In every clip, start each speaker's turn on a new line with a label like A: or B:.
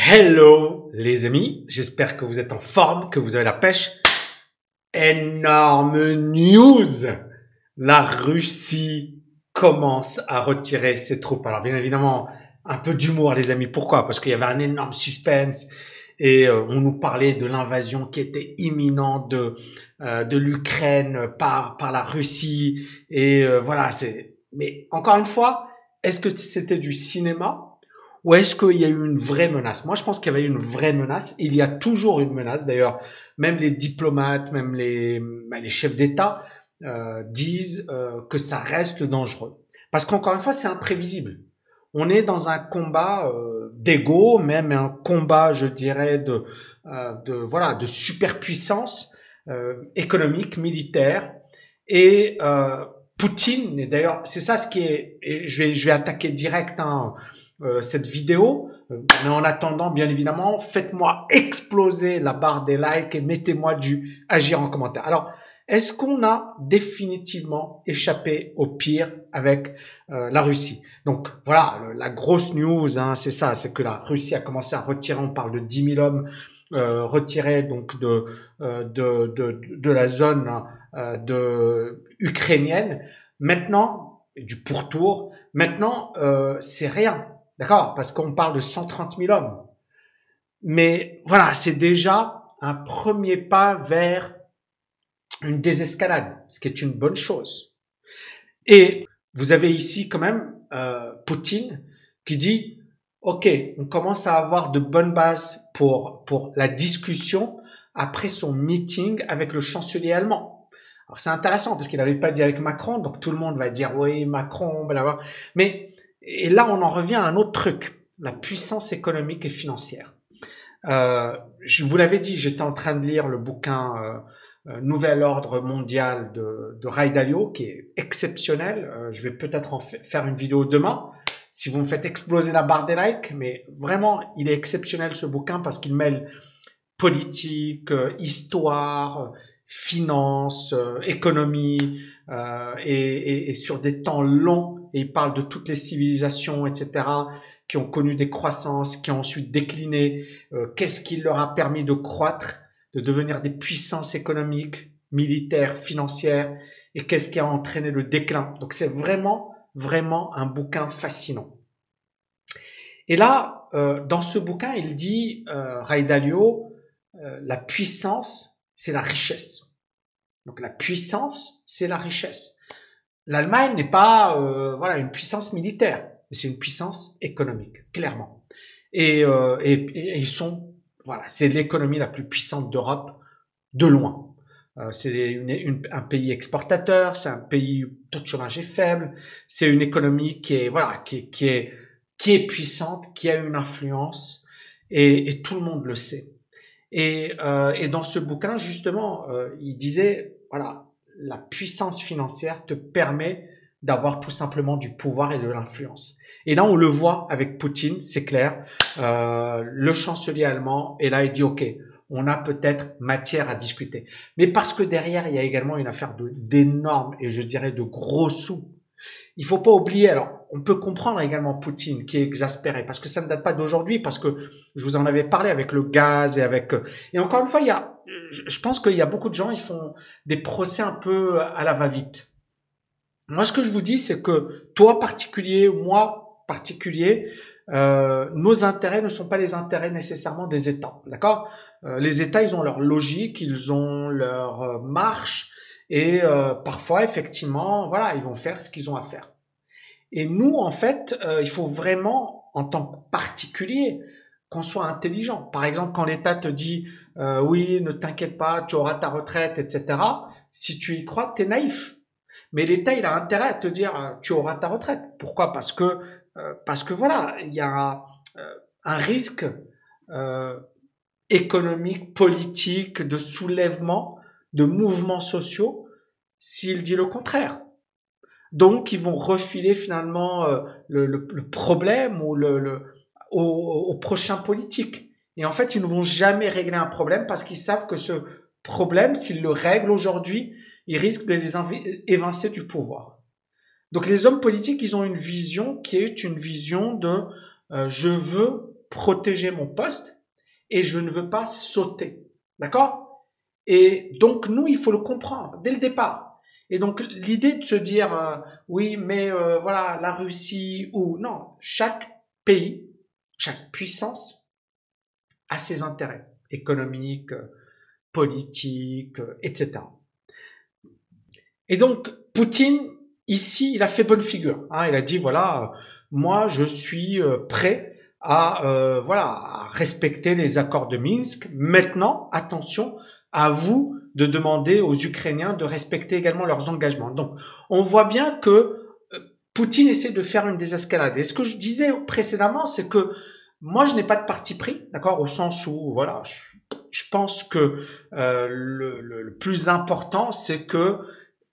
A: Hello les amis, j'espère que vous êtes en forme, que vous avez la pêche. Énorme news! La Russie commence à retirer ses troupes. Alors bien évidemment, un peu d'humour les amis. Pourquoi? Parce qu'il y avait un énorme suspense et on nous parlait de l'invasion qui était imminente de l'Ukraine par la Russie. Et voilà, Mais encore une fois, est-ce que c'était du cinéma? Ou est-ce qu'il y a eu une vraie menace? Moi, je pense qu'il y avait une vraie menace. Il y a toujours une menace. D'ailleurs, même les diplomates, même les chefs d'État disent que ça reste dangereux. Parce qu'encore une fois, c'est imprévisible. On est dans un combat d'ego, même un combat, je dirais, de superpuissance économique, militaire. Et Poutine, et d'ailleurs, c'est ça ce qui est. Et je vais attaquer direct cette vidéo. Mais en attendant, bien évidemment, faites-moi exploser la barre des likes et mettez-moi du agir en commentaire. Alors, est-ce qu'on a définitivement échappé au pire avec la Russie? Donc voilà, la grosse news, hein, c'est ça, c'est que la Russie a commencé à retirer, on parle de 10 000 hommes retirés donc de la zone ukrainienne. Maintenant, du pourtour, maintenant, c'est rien. D'accord? Parce qu'on parle de 130 000 hommes. Mais voilà, c'est déjà un premier pas vers une désescalade, ce qui est une bonne chose. Et vous avez ici quand même Poutine qui dit « Ok, on commence à avoir de bonnes bases pour la discussion après son meeting avec le chancelier allemand. » Alors c'est intéressant parce qu'il n'avait pas dit avec Macron, donc tout le monde va dire « Oui, Macron, blablabla. » Mais et là, on en revient à un autre truc, la puissance économique et financière. Je vous l'avais dit, j'étais en train de lire le bouquin Nouvel ordre mondial de Ray Dalio, qui est exceptionnel. Je vais peut-être en faire une vidéo demain, si vous me faites exploser la barre des likes, mais vraiment, il est exceptionnel ce bouquin parce qu'il mêle politique, histoire, finance, économie, et sur des temps longs. Et il parle de toutes les civilisations, etc., qui ont connu des croissances, qui ont ensuite décliné. Qu'est-ce qui leur a permis de croître, de devenir des puissances économiques, militaires, financières, et qu'est-ce qui a entraîné le déclin. Donc c'est vraiment, vraiment un bouquin fascinant. Et là, dans ce bouquin, il dit, Ray Dalio, la puissance, c'est la richesse. Donc la puissance, c'est la richesse. L'Allemagne n'est pas voilà une puissance militaire, mais c'est une puissance économique, clairement. Et ils sont voilà, c'est l'économie la plus puissante d'Europe de loin. C'est un pays exportateur, c'est un pays où le taux de chômage est faible, c'est une économie qui est voilà qui est puissante, qui a une influence et tout le monde le sait. Et dans ce bouquin justement, il disait voilà, la puissance financière te permet d'avoir tout simplement du pouvoir et de l'influence. Et là, on le voit avec Poutine, c'est clair. Le chancelier allemand est là et dit, OK, on a peut-être matière à discuter. Mais parce que derrière, il y a également une affaire d'énormes et je dirais de gros sous. Il faut pas oublier, alors on peut comprendre également Poutine qui est exaspéré parce que ça ne date pas d'aujourd'hui, parce que je vous en avais parlé avec le gaz et encore une fois, je pense qu'il y a beaucoup de gens, ils font des procès un peu à la va-vite. Moi, ce que je vous dis, c'est que toi particulier, moi particulier, nos intérêts ne sont pas les intérêts nécessairement des États, d'accord? Les États, ils ont leur logique, ils ont leur marche, et parfois, effectivement, voilà, ils vont faire ce qu'ils ont à faire. Et nous, en fait, il faut vraiment, en tant que particulier, qu'on soit intelligent. Par exemple, quand l'État te dit oui, ne t'inquiète pas, tu auras ta retraite, etc. Si tu y crois, t'es naïf. Mais l'État, il a intérêt à te dire tu auras ta retraite. Pourquoi? Parce que voilà, il y a un risque économique, politique, de soulèvement, de mouvements sociaux, s'il dit le contraire. Donc, ils vont refiler finalement le problème ou au prochain politique. Et en fait, ils ne vont jamais régler un problème parce qu'ils savent que ce problème, s'ils le règlent aujourd'hui, ils risquent de les évincer du pouvoir. Donc, les hommes politiques, ils ont une vision qui est une vision de je veux protéger mon poste et je ne veux pas sauter. D'accord? Et donc, nous, il faut le comprendre dès le départ. Et donc, l'idée de se dire, oui, mais voilà, la Russie ou non, chaque pays, chaque puissance a ses intérêts économiques, politiques, etc. Et donc, Poutine, ici, il a fait bonne figure. Hein, il a dit, voilà, moi, je suis prêt à, voilà, à respecter les accords de Minsk. Maintenant, attention, à vous de demander aux Ukrainiens de respecter également leurs engagements. Donc, on voit bien que Poutine essaie de faire une désescalade. Et ce que je disais précédemment, c'est que moi, je n'ai pas de parti pris, d'accord, au sens où, voilà, je pense que le plus important, c'est que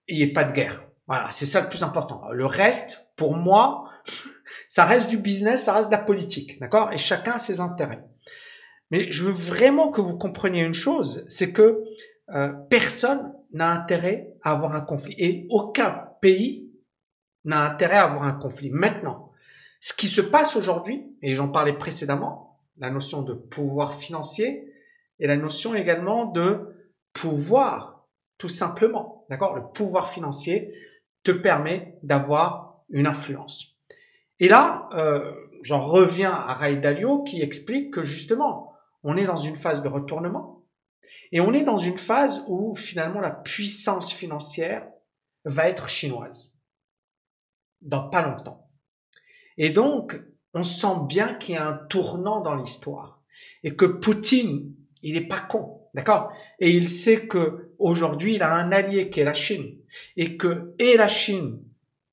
A: il n'y ait pas de guerre. Voilà, c'est ça le plus important. Le reste, pour moi, ça reste du business, ça reste de la politique, d'accord? Et chacun a ses intérêts. Mais je veux vraiment que vous compreniez une chose, c'est que personne n'a intérêt à avoir un conflit. Et aucun pays n'a intérêt à avoir un conflit. Maintenant, ce qui se passe aujourd'hui, et j'en parlais précédemment, la notion de pouvoir financier et la notion également de pouvoir, tout simplement. D'accord? Le pouvoir financier te permet d'avoir une influence. Et là, j'en reviens à Ray Dalio qui explique que justement, on est dans une phase de retournement et on est dans une phase où finalement la puissance financière va être chinoise dans pas longtemps. Et donc, on sent bien qu'il y a un tournant dans l'histoire et que Poutine, il est pas con, d'accord? Et il sait que aujourd'hui, il a un allié qui est la Chine et que et la Chine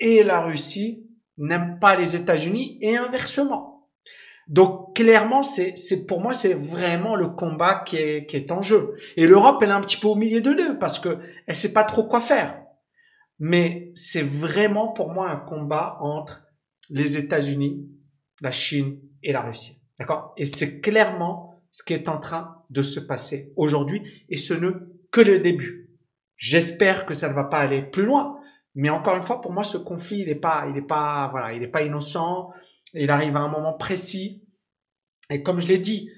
A: et la Russie n'aiment pas les États-Unis et inversement. Donc clairement, c'est pour moi, c'est vraiment le combat qui est en jeu. Et l'Europe, elle est un petit peu au milieu de deux parce que elle sait pas trop quoi faire. Mais c'est vraiment pour moi un combat entre les États-Unis, la Chine et la Russie. D'accord? Et c'est clairement ce qui est en train de se passer aujourd'hui et ce n'est que le début. J'espère que ça ne va pas aller plus loin. Mais encore une fois, pour moi, ce conflit, il est pas innocent. Il arrive à un moment précis. Et comme je l'ai dit,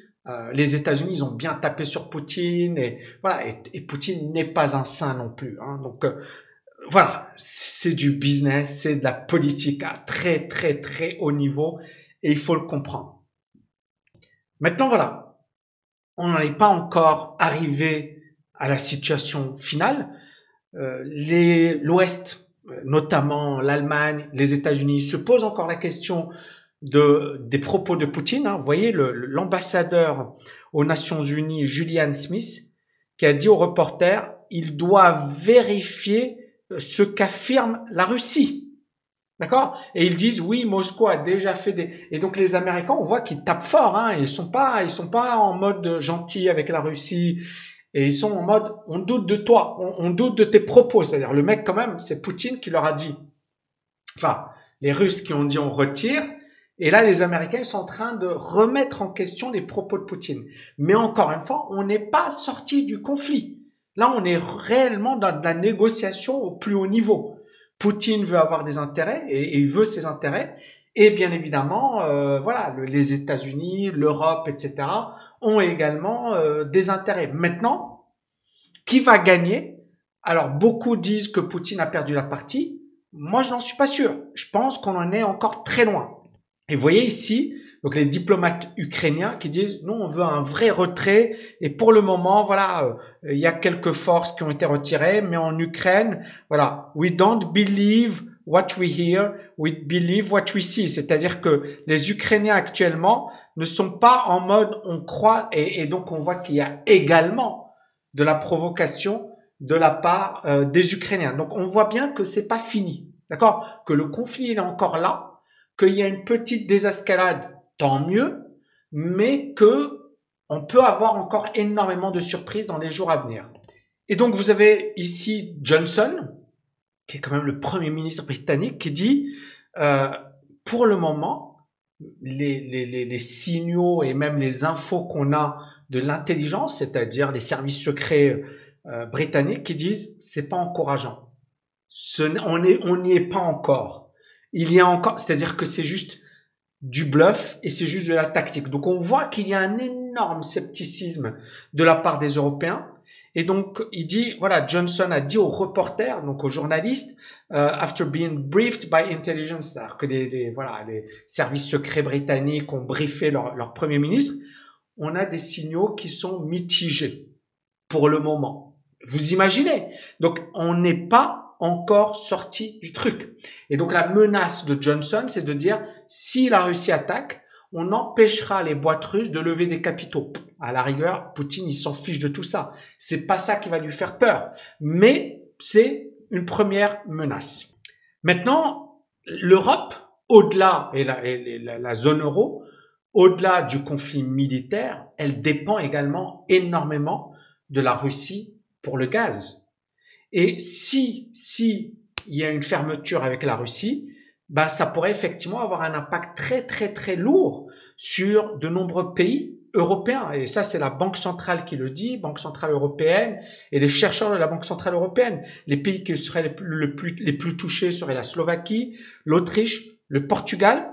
A: les États-Unis, ils ont bien tapé sur Poutine et voilà. Et Poutine n'est pas un saint non plus. Hein. Donc voilà, c'est du business, c'est de la politique à très très très haut niveau et il faut le comprendre. Maintenant voilà, on n'en est pas encore arrivé à la situation finale. L'Ouest, notamment l'Allemagne, les États-Unis, se posent encore la question des propos de Poutine. Hein. Vous voyez l'ambassadeur aux Nations Unies, Julian Smith, qui a dit aux reporters, il doit vérifier ce qu'affirme la Russie. D'accord? Et ils disent, oui, Moscou a déjà fait des... Et donc les Américains, on voit qu'ils tapent fort. Hein. Ils sont pas en mode gentil avec la Russie. Et ils sont en mode, on doute de toi, on doute de tes propos. C'est-à-dire, le mec, quand même, c'est Poutine qui leur a dit. Enfin, les Russes qui ont dit on retire. Et là, les Américains ils sont en train de remettre en question les propos de Poutine. Mais encore une fois, on n'est pas sorti du conflit. Là, on est réellement dans de la négociation au plus haut niveau. Poutine veut avoir des intérêts et il veut ses intérêts. Et bien évidemment, voilà, les États-Unis, l'Europe, etc. ont également des intérêts. Maintenant, qui va gagner? Alors, beaucoup disent que Poutine a perdu la partie. Moi, je n'en suis pas sûr. Je pense qu'on en est encore très loin. Et vous voyez ici, donc les diplomates ukrainiens qui disent non, on veut un vrai retrait. Et pour le moment, voilà, il y a quelques forces qui ont été retirées, mais en Ukraine, voilà, we don't believe what we hear, we believe what we see. C'est-à-dire que les Ukrainiens actuellement ne sont pas en mode on croit et donc on voit qu'il y a également de la provocation de la part des Ukrainiens. Donc on voit bien que c'est pas fini, d'accord, que le conflit il est encore là. Qu'il y a une petite désescalade, tant mieux, mais que on peut avoir encore énormément de surprises dans les jours à venir. Et donc, vous avez ici Johnson, qui est quand même le Premier ministre britannique, qui dit, pour le moment, les signaux et même les infos qu'on a de l'intelligence, c'est-à-dire les services secrets britanniques, qui disent, c'est pas encourageant. On n'y est pas encore. Il y a encore, c'est-à-dire que c'est juste du bluff et c'est juste de la tactique. Donc on voit qu'il y a un énorme scepticisme de la part des Européens. Et donc il dit, voilà, Johnson a dit aux reporters, donc aux journalistes, after being briefed by intelligence, c'est-à-dire que les services secrets britanniques ont briefé leur premier ministre, on a des signaux qui sont mitigés pour le moment. Vous imaginez? Donc on n'est pas encore sorti du truc. Et donc la menace de Johnson, c'est de dire, si la Russie attaque, on empêchera les boîtes russes de lever des capitaux. À la rigueur, Poutine, il s'en fiche de tout ça. C'est pas ça qui va lui faire peur. Mais c'est une première menace. Maintenant, l'Europe, au-delà, et la zone euro, au-delà du conflit militaire, elle dépend également énormément de la Russie pour le gaz. Et si il y a une fermeture avec la Russie, bah, ça pourrait effectivement avoir un impact très lourd sur de nombreux pays européens. Et ça, c'est la Banque centrale qui le dit, Banque centrale européenne, et les chercheurs de la Banque centrale européenne. Les pays qui seraient les plus touchés seraient la Slovaquie, l'Autriche, le Portugal.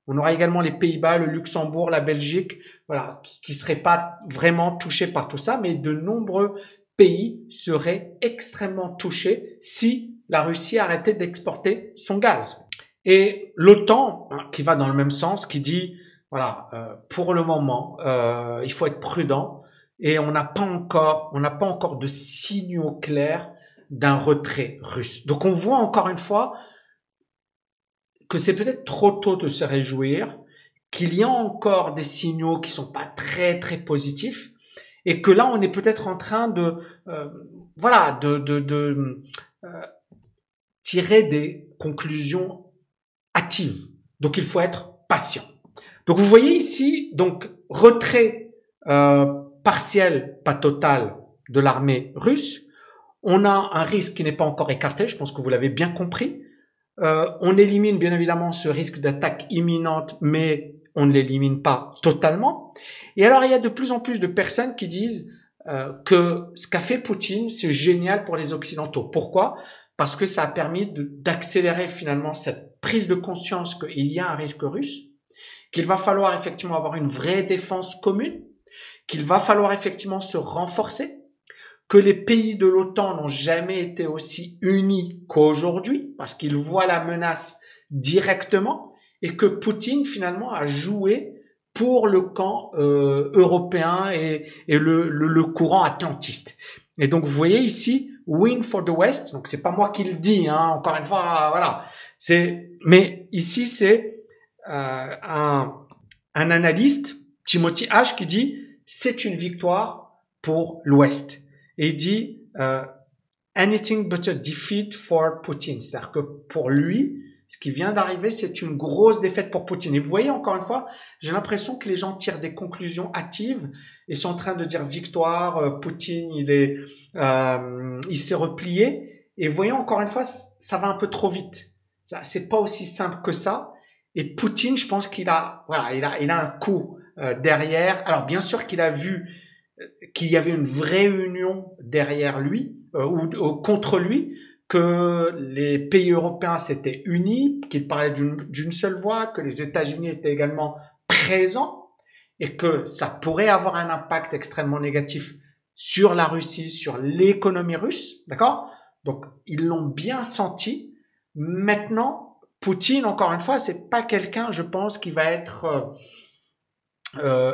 A: On aura également les Pays-Bas, le Luxembourg, la Belgique, voilà, qui seraient pas vraiment touchés par tout ça, mais de nombreux pays seraient extrêmement touchés si la Russie arrêtait d'exporter son gaz. Et l'OTAN, qui va dans le même sens, qui dit, voilà, pour le moment, il faut être prudent et on n'a pas encore de signaux clairs d'un retrait russe. Donc on voit encore une fois que c'est peut-être trop tôt de se réjouir, qu'il y a encore des signaux qui sont pas très positifs et que là on est peut-être en train de tirer des conclusions hâtives. Donc il faut être patient. Donc vous voyez ici, donc retrait partiel, pas total, de l'armée russe. On a un risque qui n'est pas encore écarté, je pense que vous l'avez bien compris. On élimine bien évidemment ce risque d'attaque imminente, mais on ne l'élimine pas totalement. Et alors il y a de plus en plus de personnes qui disent que ce qu'a fait Poutine, c'est génial pour les Occidentaux. Pourquoi? Parce que ça a permis d'accélérer finalement cette prise de conscience qu'il y a un risque russe, qu'il va falloir effectivement avoir une vraie défense commune, qu'il va falloir effectivement se renforcer, que les pays de l'OTAN n'ont jamais été aussi unis qu'aujourd'hui, parce qu'ils voient la menace directement, et que Poutine finalement a joué pour le camp européen et le courant atlantiste. Et donc vous voyez ici, win for the West, donc c'est pas moi qui le dis, hein, encore une fois, voilà. Mais ici c'est un analyste, Timothy H, qui dit c'est une victoire pour l'Ouest. Et il dit anything but a defeat for Putin. C'est-à-dire que pour lui, ce qui vient d'arriver, c'est une grosse défaite pour Poutine. Et vous voyez, encore une fois, j'ai l'impression que les gens tirent des conclusions hâtives et sont en train de dire victoire, Poutine, il s'est replié. Et vous voyez, encore une fois, ça va un peu trop vite. C'est pas aussi simple que ça. Et Poutine, je pense qu'il a un coup derrière. Alors, bien sûr qu'il a vu qu'il y avait une vraie union derrière lui, ou contre lui, que les pays européens s'étaient unis, qu'ils parlaient d'une seule voix, que les États-Unis étaient également présents, et que ça pourrait avoir un impact extrêmement négatif sur la Russie, sur l'économie russe, d'accord? Donc, ils l'ont bien senti. Maintenant, Poutine, encore une fois, c'est pas quelqu'un, je pense, qui va être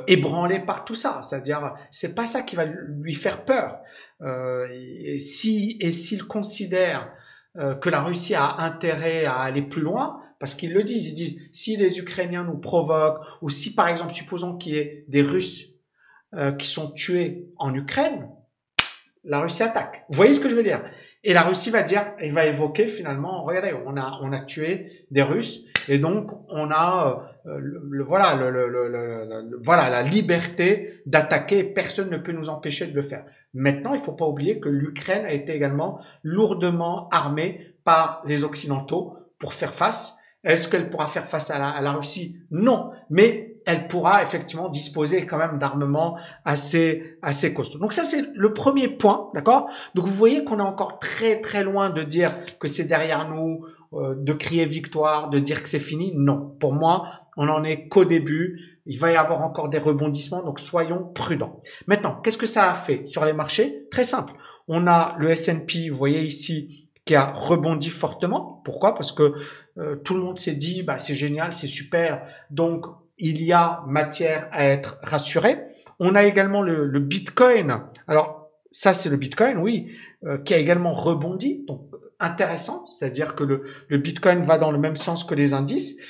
A: ébranlé par tout ça. C'est-à-dire, c'est pas ça qui va lui faire peur. Et s'il considère que la Russie a intérêt à aller plus loin, parce qu'ils le disent, ils disent, si les Ukrainiens nous provoquent, ou si par exemple, supposons qu'il y ait des Russes qui sont tués en Ukraine, la Russie attaque. Vous voyez ce que je veux dire? Et la Russie va dire, il va évoquer finalement, regardez, on a tué des Russes, et donc on a la liberté d'attaquer, et personne ne peut nous empêcher de le faire. Maintenant, il faut pas oublier que l'Ukraine a été également lourdement armée par les Occidentaux pour faire face. Est-ce qu'elle pourra faire face à la Russie? Non, mais elle pourra effectivement disposer quand même d'armements assez costauds. Donc ça, c'est le premier point, d'accord? Donc vous voyez qu'on est encore très loin de dire que c'est derrière nous, de crier victoire, de dire que c'est fini. Non, pour moi, on n'en est qu'au début. Il va y avoir encore des rebondissements, donc soyons prudents. Maintenant, qu'est-ce que ça a fait sur les marchés? Très simple. On a le S&P, vous voyez ici, qui a rebondi fortement. Pourquoi? Parce que tout le monde s'est dit, bah, c'est génial, c'est super. Donc, il y a matière à être rassuré. On a également le Bitcoin. Alors, ça, c'est le Bitcoin, oui, qui a également rebondi. Donc, intéressant. C'est-à-dire que le Bitcoin va dans le même sens que les indices.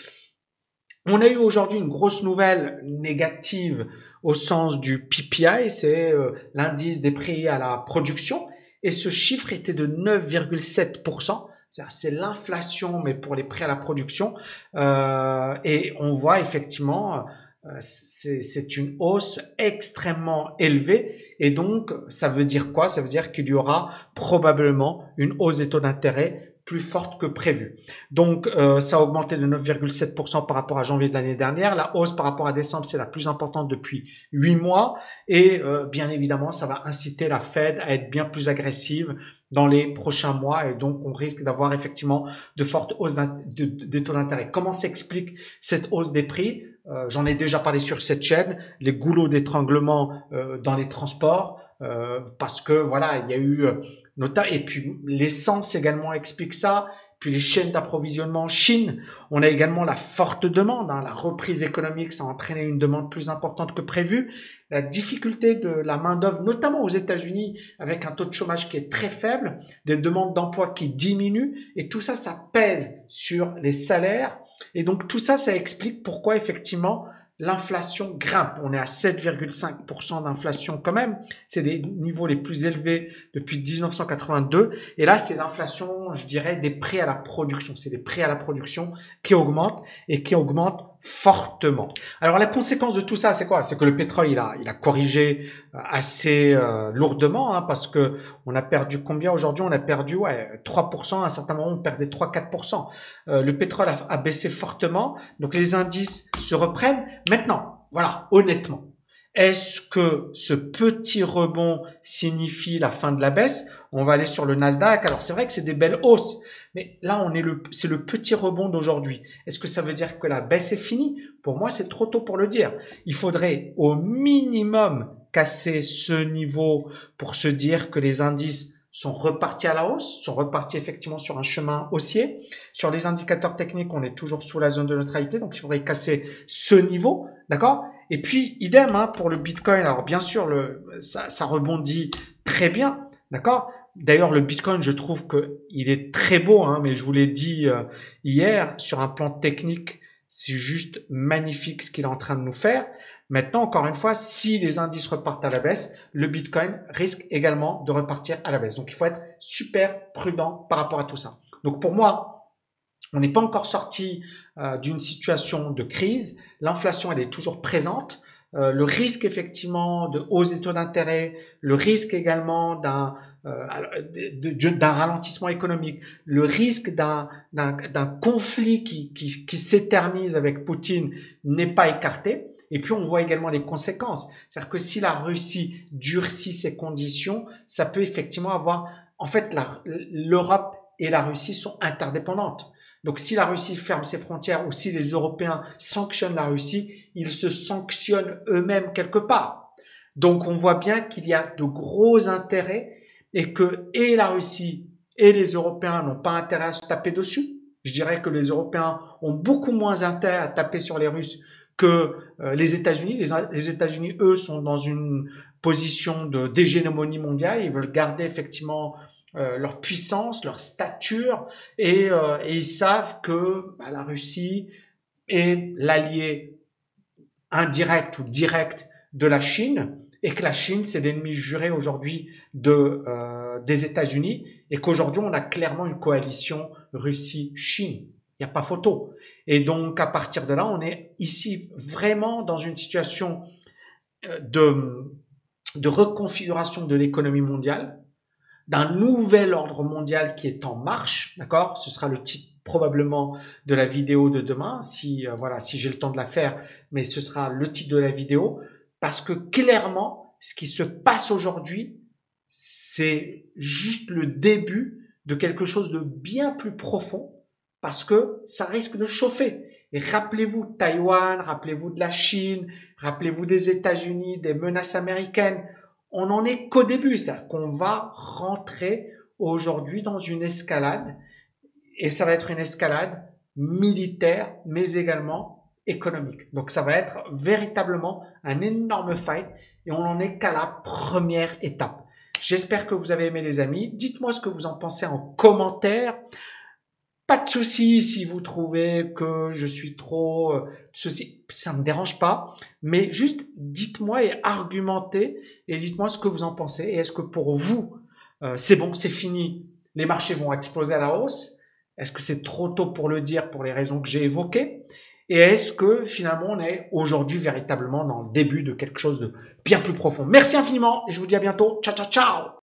A: On a eu aujourd'hui une grosse nouvelle négative au sens du PPI, c'est l'indice des prix à la production, et ce chiffre était de 9,7%. C'est l'inflation, mais pour les prix à la production. Et on voit effectivement, c'est une hausse extrêmement élevée. Et donc, ça veut dire quoi? Ça veut dire qu'il y aura probablement une hausse des taux d'intérêt plus forte que prévu. Donc, ça a augmenté de 9,7% par rapport à janvier de l'année dernière. La hausse par rapport à décembre, c'est la plus importante depuis 8 mois. Et bien évidemment, ça va inciter la Fed à être bien plus agressive dans les prochains mois. Et donc, on risque d'avoir effectivement de fortes hausses des taux d'intérêt. Comment s'explique cette hausse des prix? J'en ai déjà parlé sur cette chaîne. Les goulots d'étranglement dans les transports. Parce que voilà, il y a eu et puis l'essence également explique ça, puis les chaînes d'approvisionnement en Chine. On a également la forte demande, la reprise économique, ça a entraîné une demande plus importante que prévu. La difficulté de la main-d'œuvre, notamment aux États-Unis, avec un taux de chômage qui est très faible, des demandes d'emploi qui diminuent, et tout ça, ça pèse sur les salaires. Et donc tout ça, ça explique pourquoi effectivement l'inflation grimpe. On est à 7,5% d'inflation quand même. C'est les niveaux les plus élevés depuis 1982. Et là, c'est l'inflation, je dirais, des prix à la production. C'est les prix à la production qui augmentent et qui augmentent fortement. Alors la conséquence de tout ça, c'est quoi? C'est que le pétrole, il a corrigé assez lourdement, parce que on a perdu combien aujourd'hui? On a perdu 3%. À un certain moment, on perdait 3-4%. Le pétrole a baissé fortement, donc les indices se reprennent. Maintenant, voilà, honnêtement, est-ce que ce petit rebond signifie la fin de la baisse? On va aller sur le Nasdaq. Alors c'est vrai que c'est des belles hausses, mais là c'est le petit rebond d'aujourd'hui. Est-ce que ça veut dire que la baisse est finie? Pour moi, c'est trop tôt pour le dire. Il faudrait au minimum casser ce niveau pour se dire que les indices sont repartis à la hausse, sont repartis effectivement sur un chemin haussier. Sur les indicateurs techniques, on est toujours sous la zone de neutralité, donc il faudrait casser ce niveau, d'accord? Et puis, idem pour le Bitcoin. Alors bien sûr, ça rebondit très bien, d'accord? D'ailleurs, le Bitcoin, je trouve qu'il est très beau, mais je vous l'ai dit hier, sur un plan technique, c'est juste magnifique ce qu'il est en train de nous faire. Maintenant, encore une fois, si les indices repartent à la baisse, le Bitcoin risque également de repartir à la baisse. Donc, il faut être super prudent par rapport à tout ça. Donc, pour moi, on n'est pas encore sorti d'une situation de crise. L'inflation, elle est toujours présente. Le risque effectivement de hausse des taux d'intérêt, le risque également d'un ralentissement économique, le risque d'un conflit qui s'éternise avec Poutine n'est pas écarté. Et puis, on voit également les conséquences. C'est-à-dire que si la Russie durcit ses conditions, ça peut effectivement avoir... En fait, l'Europe et la Russie sont interdépendantes. Donc, si la Russie ferme ses frontières ou si les Européens sanctionnent la Russie, ils se sanctionnent eux-mêmes quelque part. Donc, on voit bien qu'il y a de gros intérêts et que et la Russie et les Européens n'ont pas intérêt à se taper dessus. Je dirais que les Européens ont beaucoup moins intérêt à taper sur les Russes que les États-Unis. Les États-Unis, eux, sont dans une position d'hégémonie mondiale. Ils veulent garder effectivement leur puissance, leur stature, et ils savent que la Russie est l'allié indirect ou direct de la Chine, et que la Chine, c'est l'ennemi juré aujourd'hui des États-Unis, et qu'aujourd'hui, on a clairement une coalition Russie-Chine. Il n'y a pas photo. Et donc, à partir de là, on est ici vraiment dans une situation de reconfiguration de l'économie mondiale, d'un nouvel ordre mondial qui est en marche, d'accord? Ce sera le titre probablement de la vidéo de demain, si j'ai le temps de la faire, mais ce sera le titre de la vidéo, parce que clairement, ce qui se passe aujourd'hui, c'est juste le début de quelque chose de bien plus profond, parce que ça risque de chauffer. Et rappelez-vous de Taïwan, rappelez-vous de la Chine, rappelez-vous des États-Unis, des menaces américaines. On n'en est qu'au début, c'est-à-dire qu'on va rentrer aujourd'hui dans une escalade, et ça va être une escalade militaire, mais également économique. Donc ça va être véritablement un énorme fight, et on n'en est qu'à la première étape. J'espère que vous avez aimé les amis. Dites-moi ce que vous en pensez en commentaire. Pas de souci si vous trouvez que je suis trop ceci, ça me dérange pas. Mais juste dites-moi et argumentez et dites-moi ce que vous en pensez. Et est-ce que pour vous, c'est bon, c'est fini, les marchés vont exploser à la hausse? Est-ce que c'est trop tôt pour le dire pour les raisons que j'ai évoquées? Et est-ce que finalement on est aujourd'hui véritablement dans le début de quelque chose de bien plus profond? Merci infiniment et je vous dis à bientôt. Ciao, ciao, ciao!